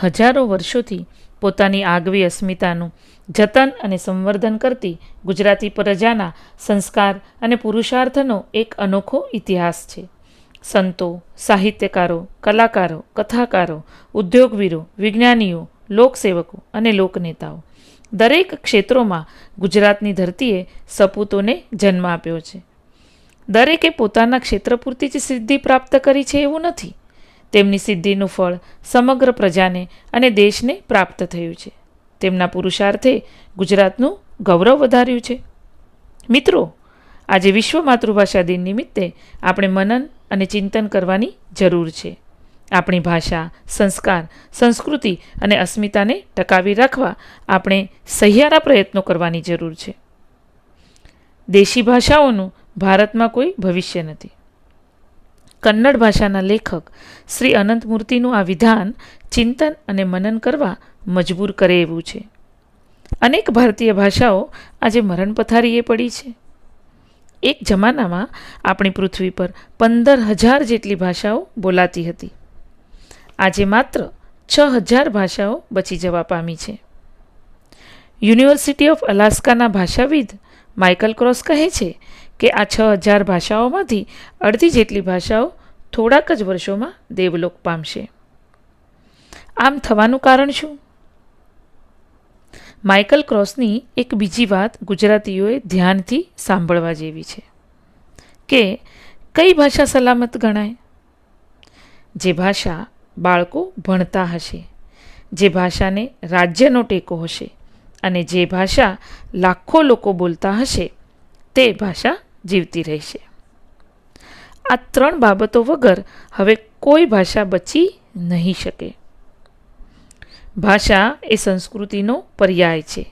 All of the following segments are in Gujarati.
હજારો વર્ષોથી પોતાની આગવી અસ્મિતાનું જતન અને સંવર્ધન કરતી ગુજરાતી પ્રજાના સંસ્કાર અને પુરુષાર્થનો એક અનોખો ઇતિહાસ છે. સંતો, સાહિત્યકારો, કલાકારો, કથાકારો, ઉદ્યોગવીરો, વિજ્ઞાનીઓ, લોકસેવકો અને લોકનેતાઓ દરેક ક્ષેત્રોમાં ગુજરાતની ધરતીએ સપૂતોને જન્મ આપ્યો છે. દરેકે પોતાના ક્ષેત્ર પૂરતી જ સિદ્ધિ પ્રાપ્ત કરી છે એવું નથી. તેમની સિદ્ધિનું ફળ સમગ્ર પ્રજાને અને દેશને પ્રાપ્ત થયું છે. તેમના પુરુષાર્થે ગુજરાતનું ગૌરવ વધાર્યું છે. મિત્રો, આજે વિશ્વ માતૃભાષા દિન નિમિત્તે આપણે મનન અને ચિંતન કરવાની જરૂર છે. આપણી ભાષા, સંસ્કાર, સંસ્કૃતિ અને અસ્મિતાને ટકાવી રાખવા આપણે સહિયારા પ્રયત્નો કરવાની જરૂર છે. દેશી ભાષાઓનું ભારતમાં કોઈ ભવિષ્ય નથી. કન્નડ ભાષાના લેખક શ્રી અનંતમૂર્તિનું આ વિધાન ચિંતન અને મનન કરવા મજબૂર કરે એવું છે. અનેક ભારતીય ભાષાઓ આજે મરણ પથારીએ પડી છે. એક જમાનામાં આપણી પૃથ્વી પર 15,000 જેટલી ભાષાઓ બોલાતી હતી. આજે માત્ર 6,000 ભાષાઓ બચી જવા પામી છે. યુનિવર્સિટી ઓફ અલાસ્કાના ભાષાવિદ માઇકલ ક્રોસ કહે છે કે આ 6,000 ભાષાઓમાંથી અડધી જેટલી ભાષાઓ થોડાક જ વર્ષોમાં દેવલોક પામશે. આમ થવાનું કારણ શું? માઇકલ ક્રોસની એક બીજી વાત ગુજરાતીઓએ ધ્યાનથી સાંભળવા જેવી છે કે કઈ ભાષા સલામત ગણાય? જે ભાષા બાળકો ભણતા હશે, જે ભાષાને રાજ્યનો ટેકો હશે અને જે ભાષા લાખો લોકો બોલતા હશે તે ભાષા જીવતી રહેશે. આ 3 બાબતો વગર હવે કોઈ ભાષા બચી નહીં શકે. ભાષા એ સંસ્કૃતિનો પર્યાય છે.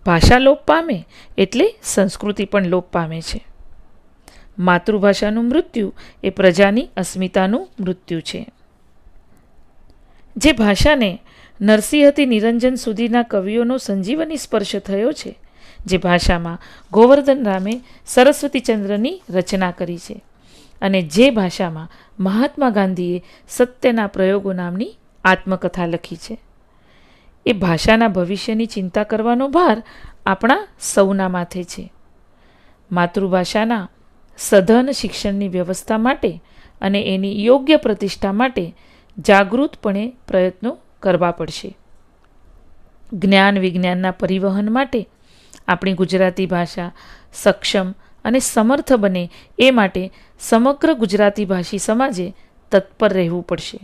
ભાષા લોપ પામે એટલે સંસ્કૃતિ પણ લોપ પામે છે. માતૃભાષાનું મૃત્યુ એ પ્રજાની અસ્મિતાનું મૃત્યુ છે. જે ભાષાને નરસિંહથી નિરંજન સુધીના કવિઓનો સંજીવની સ્પર્શ થયો છે, જે ભાષામાં ગોવર્ધન રામે સરસ્વતીચંદ્રની રચના કરી છે અને જે ભાષામાં મહાત્મા ગાંધીએ સત્યના પ્રયોગો નામની આત્મકથા લખી છે, એ ભાષાના ભવિષ્યની ચિંતા કરવાનો ભાર આપણા સૌના માથે છે. માતૃભાષાના સઘન શિક્ષણની વ્યવસ્થા માટે અને એની યોગ્ય પ્રતિષ્ઠા માટે જાગૃતપણે પ્રયત્નો કરવા પડશે. જ્ઞાન વિજ્ઞાનના પરિવહન માટે આપણી ગુજરાતી ભાષા સક્ષમ અને સમર્થ બને એ માટે સમગ્ર ગુજરાતી ભાષી સમાજે તત્પર રહેવું પડશે.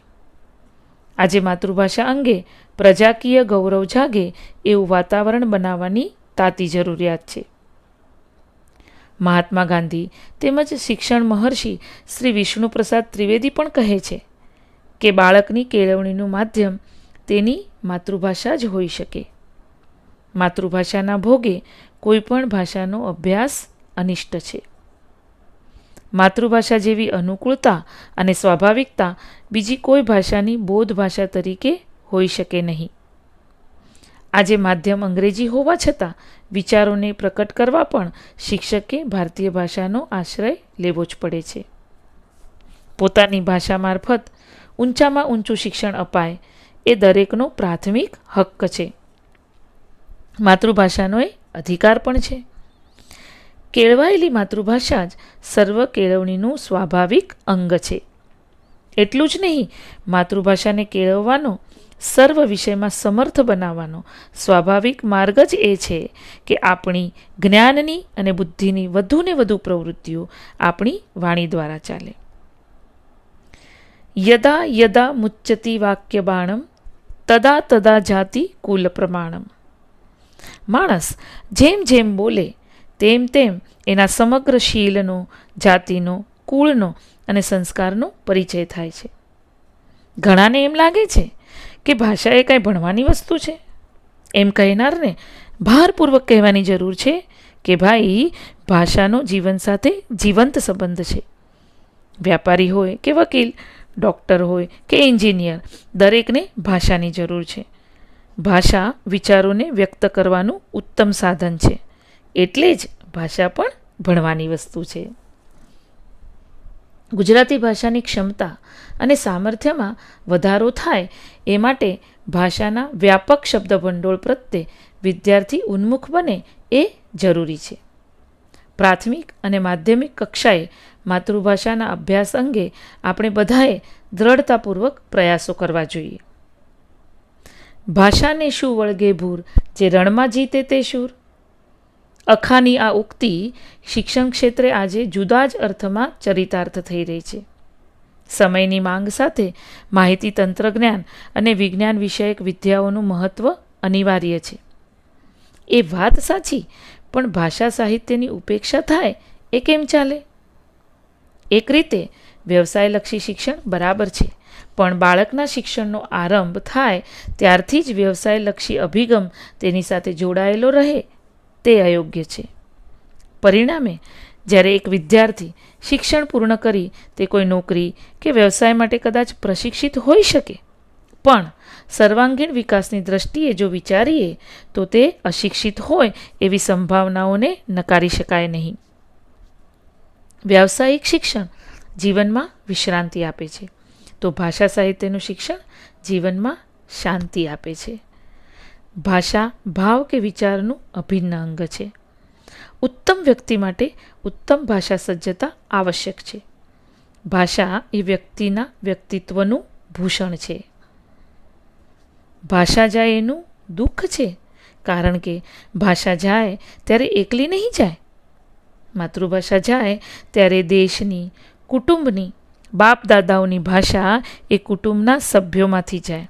આજે માતૃભાષા અંગે પ્રજાકીય ગૌરવ જાગે એવું વાતાવરણ બનાવવાની તાતી જરૂરિયાત છે. મહાત્મા ગાંધી તેમજ શિક્ષણ મહર્ષિ શ્રી વિષ્ણુપ્રસાદ ત્રિવેદી પણ કહે છે કે બાળકની કેળવણીનું માધ્યમ તેની માતૃભાષા જ હોઈ શકે. માતૃભાષાના ભોગે કોઈ પણ ભાષાનો અભ્યાસ અનિષ્ટ છે. માતૃભાષા જેવી અનુકૂળતા અને સ્વાભાવિકતા બીજી કોઈ ભાષાની બોધ ભાષા તરીકે હોઈ શકે નહીં. આજે માધ્યમ અંગ્રેજી હોવા છતાં વિચારોને પ્રકટ કરવા પણ શિક્ષકે ભારતીય ભાષાનો આશ્રય લેવો જ પડે છે. પોતાની ભાષા મારફત ઊંચામાં ઊંચું શિક્ષણ અપાય એ દરેકનો પ્રાથમિક હક્ક છે. માતૃભાષાનો એ અધિકાર પણ છે. કેળવાયેલી માતૃભાષા જ સર્વ કેળવણીનું સ્વાભાવિક અંગ છે. એટલું જ નહીં, માતૃભાષાને કેળવવાનો, સર્વ વિષયમાં સમર્થ બનાવવાનો સ્વાભાવિક માર્ગ જ એ છે કે આપણી જ્ઞાનની અને બુદ્ધિની વધુને વધુ પ્રવૃત્તિઓ આપણી વાણી દ્વારા ચાલે. યદા યદા મુચ્યતિ વાક્ય બાણમ તદા તદા જાતિ કુલ પ્રમાણમ. માણસ જેમ જેમ બોલે તેમ તેમ એના સમગ્ર શીલનો, જાતિનો, કુળનો અને સંસ્કારનો પરિચય થાય છે. ઘણાને એમ લાગે છે કે ભાષા એ કાંઈ ભણવાની વસ્તુ છે. એમ કહેનારને ભારપૂર્વક કહેવાની જરૂર છે કે ભાઈ, ભાષાનો જીવન સાથે જીવંત સંબંધ છે. વ્યાપારી હોય કે વકીલ, ડૉક્ટર હોય કે એન્જિનિયર, દરેકને ભાષાની જરૂર છે. ભાષા વિચારોને વ્યક્ત કરવાનું ઉત્તમ સાધન છે. એટલે જ ભાષા પણ ભણવાની વસ્તુ છે. ગુજરાતી ભાષાની ક્ષમતા અને સામર્થ્યમાં વધારો થાય એ માટે ભાષાના વ્યાપક શબ્દભંડોળ પ્રત્યે વિદ્યાર્થી ઉન્મુખ બને એ જરૂરી છે. પ્રાથમિક અને માધ્યમિક કક્ષાએ માતૃભાષાના અભ્યાસ અંગે આપણે બધાએ દ્રઢતાપૂર્વક પ્રયાસો કરવા જોઈએ. ભાષાને શું વળગે ભૂર, જે રણમાં જીતે તે શૂર. અખાની આ ઉક્તિ શિક્ષણ ક્ષેત્રે આજે જુદા જ અર્થમાં ચરિતાર્થ થઈ રહી છે. સમયની માંગ સાથે માહિતી તંત્રજ્ઞાન અને વિજ્ઞાન વિષયક વિદ્યાઓનું મહત્ત્વ અનિવાર્ય છે. એ વાત સાચી, પણ ભાષા સાહિત્યની ઉપેક્ષા થાય એ કેમ ચાલે? એક રીતે વ્યવસાયલક્ષી શિક્ષણ બરાબર છે, પણ બાળકના શિક્ષણનો આરંભ થાય ત્યારથી જ વ્યવસાયલક્ષી અભિગમ તેની સાથે જોડાયેલો રહે તે અયોગ્ય છે. પરિણામે જ્યારે એક વિદ્યાર્થી શિક્ષણ પૂર્ણ કરી તે કોઈ નોકરી કે વ્યવસાય માટે કદાચ પ્રશિક્ષિત હોઈ શકે, પણ સર્વાંગીણ વિકાસની દ્રષ્ટિએ જો વિચારીએ તો તે અશિક્ષિત હોય એવી સંભાવનાઓને નકારી શકાય નહીં. વ્યાવસાયિક શિક્ષણ જીવનમાં વિશ્રાંતિ આપે છે, તો ભાષા સાહિત્યનું શિક્ષણ જીવનમાં શાંતિ આપે છે. ભાષા ભાવ કે વિચારનું અભિન્ન અંગ છે. ઉત્તમ વ્યક્તિ માટે ઉત્તમ ભાષા સજ્જતા આવશ્યક છે. ભાષા એ વ્યક્તિના વ્યક્તિત્વનું ભૂષણ છે. ભાષા જાય એનું દુઃખ છે, કારણ કે ભાષા જાય ત્યારે એકલી નહીં જાય. માતૃભાષા જાય ત્યારે દેશની, કુટુંબની, બાપ દાદાઓની ભાષા એ કુટુંબના સભ્યોમાંથી જાય.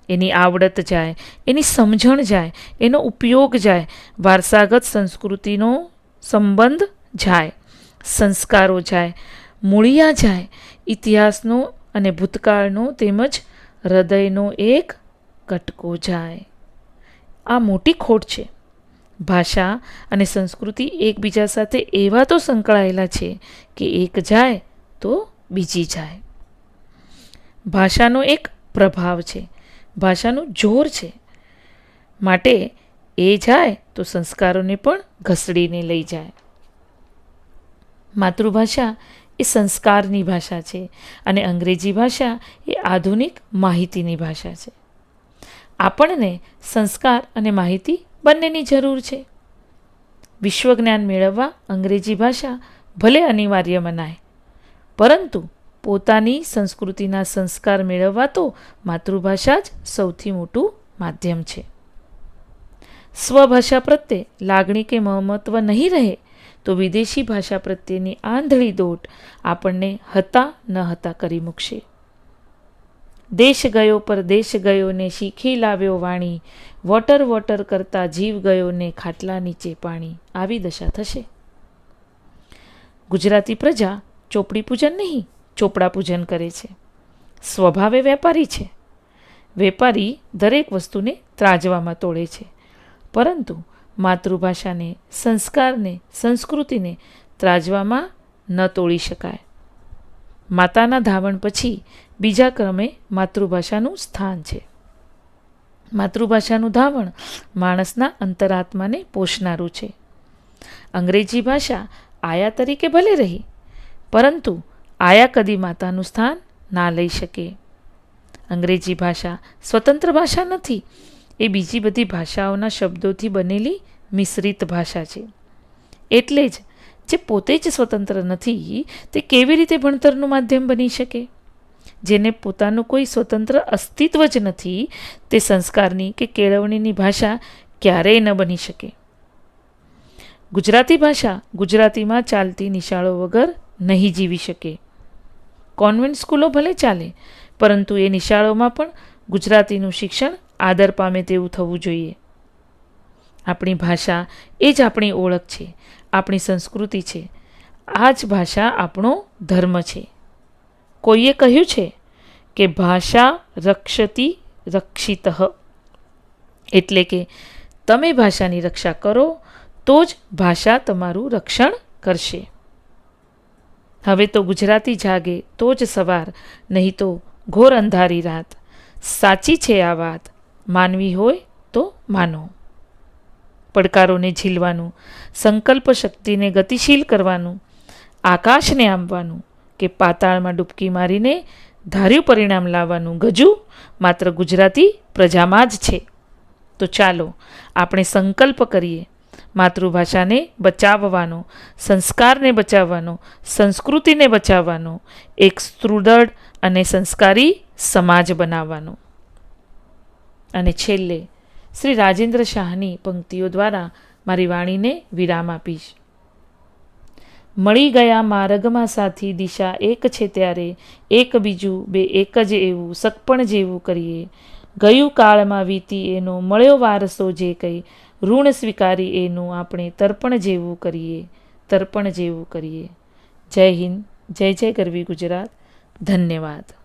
એની આવડત જાય, એની સમજણ જાય, એનો ઉપયોગ જાય, વારસાગત સંસ્કૃતિનો સંબંધ જાય, સંસ્કારો જાય, મૂળિયા જાય, ઇતિહાસનો અને ભૂતકાળનો તેમજ હૃદયનો એક કટકો જાય. આ મોટી ખોટ છે. ભાષા અને સંસ્કૃતિ એકબીજા સાથે એવા તો સંકળાયેલા છે કે એક જાય તો બીજી જાય. ભાષાનો એક પ્રભાવ છે, ભાષાનું જોર છે, માટે એ જાય તો સંસ્કારોને પણ ઘસડીને લઈ જાય. માતૃભાષા એ સંસ્કારની ભાષા છે અને અંગ્રેજી ભાષા એ આધુનિક માહિતીની ભાષા છે. આપણને સંસ્કાર અને માહિતી બંનેની જરૂર છે. વિશ્વજ્ઞાન મેળવવા અંગ્રેજી ભાષા ભલે અનિવાર્ય મનાય, પરંતુ પોતાની સંસ્કૃતિના સંસ્કાર મેળવવા તો માતૃભાષા જ સૌથી મોટું માધ્યમ છે. સ્વભાષા પ્રત્યે લાગણી કે મમત્વ નહીં રહે તો વિદેશી ભાષા પ્રત્યેની આંધળી દોટ આપણને હતા ન હતા કરી મૂકશે. દેશ ગયો પરદેશ ગયો ને શીખી લાવ્યો વાણી, વોટર વોટર કરતા જીવ ગયો ને ખાટલા નીચે પાણી. આવી દશા થશે. ગુજરાતી પ્રજા ચોપડી પૂજન નહીં, ચોપડા પૂજન કરે છે. સ્વભાવે વેપારી છે. વેપારી દરેક વસ્તુને ત્રાજવામાં તોડે છે, પરંતુ માતૃભાષાને, સંસ્કારને, સંસ્કૃતિને ત્રાજવામાં ન તોડી શકાય. માતાના ધાવણ પછી બીજા ક્રમે માતૃભાષાનું સ્થાન છે. માતૃભાષાનું ધાવણ માણસના અંતરાત્માને પોષનારું છે. અંગ્રેજી ભાષા આયા તરીકે ભલે રહી, પરંતુ આયા કદી માતાનું સ્થાન ના લઈ શકે. અંગ્રેજી ભાષા સ્વતંત્ર ભાષા નથી, એ બીજી બધી ભાષાઓના શબ્દોથી બનેલી મિશ્રિત ભાષા છે. એટલે જ જે પોતે જ સ્વતંત્ર નથી તે કેવી રીતે ભણતરનું માધ્યમ બની શકે? જેને પોતાનું કોઈ સ્વતંત્ર અસ્તિત્વ જ નથી તે સંસ્કારની કે કેળવણીની ભાષા ક્યારેય ન બની શકે. ગુજરાતી ભાષા ગુજરાતીમાં ચાલતી નિશાળો વગર નહીં જીવી શકે. કોન્વેન્ટ સ્કૂલો ભલે ચાલે, પરંતુ એ નિશાળોમાં પણ ગુજરાતીનું શિક્ષણ આદર પામે તેવું થવું જોઈએ. આપણી ભાષા એ જ આપણી ઓળખ છે, આપણી સંસ્કૃતિ છે. આ જ ભાષા આપણો ધર્મ છે. કોઈએ કહ્યું છે કે ભાષા રક્ષતી રક્ષિતઃ, એટલે કે તમે ભાષાની રક્ષા કરો તો જ ભાષા તમારું રક્ષણ કરશે. હવે તો ગુજરાતી જાગે તો જ સવાર, નહીં તો ઘોર અંધારી રાત. સાચી છે આ વાત, માનવી હોય તો માનો. પડકારોને ઝીલવાનું, સંકલ્પ શક્તિને ગતિશીલ કરવાનું, આકાશને આંબવાનું કે પાતાળમાં ડૂબકી મારીને ધાર્યું પરિણામ લાવવાનું ગજું માત્ર ગુજરાતી પ્રજામાં જ છે. તો ચાલો આપણે સંકલ્પ કરીએ માતૃભાષાને બચાવવાનો, સંસ્કારને બચાવવાનો, સંસ્કૃતિને બચાવવાનો, એક સુદૃઢ અને સંસ્કારી સમાજ બનાવવાનો. અને છેલ્લે શ્રી રાજેન્દ્ર શાહની પંક્તિઓ દ્વારા મારી વાણીને વિરામ આપીશ. મળી ગયા માર્ગમાં સાથી, દિશા એક છે ત્યારે, એક બીજું બે એક જ એવું, સગપણ જેવું કરીએ. ગયું કાળમાં વીતી એનો મળ્યો વારસો જે કંઈ, ઋણ સ્વીકારી એનું આપણે તર્પણ જેવું કરીએ, તર્પણ જેવું કરીએ. જય હિન્દ, જય જય ગરવી ગુજરાત. ધન્યવાદ.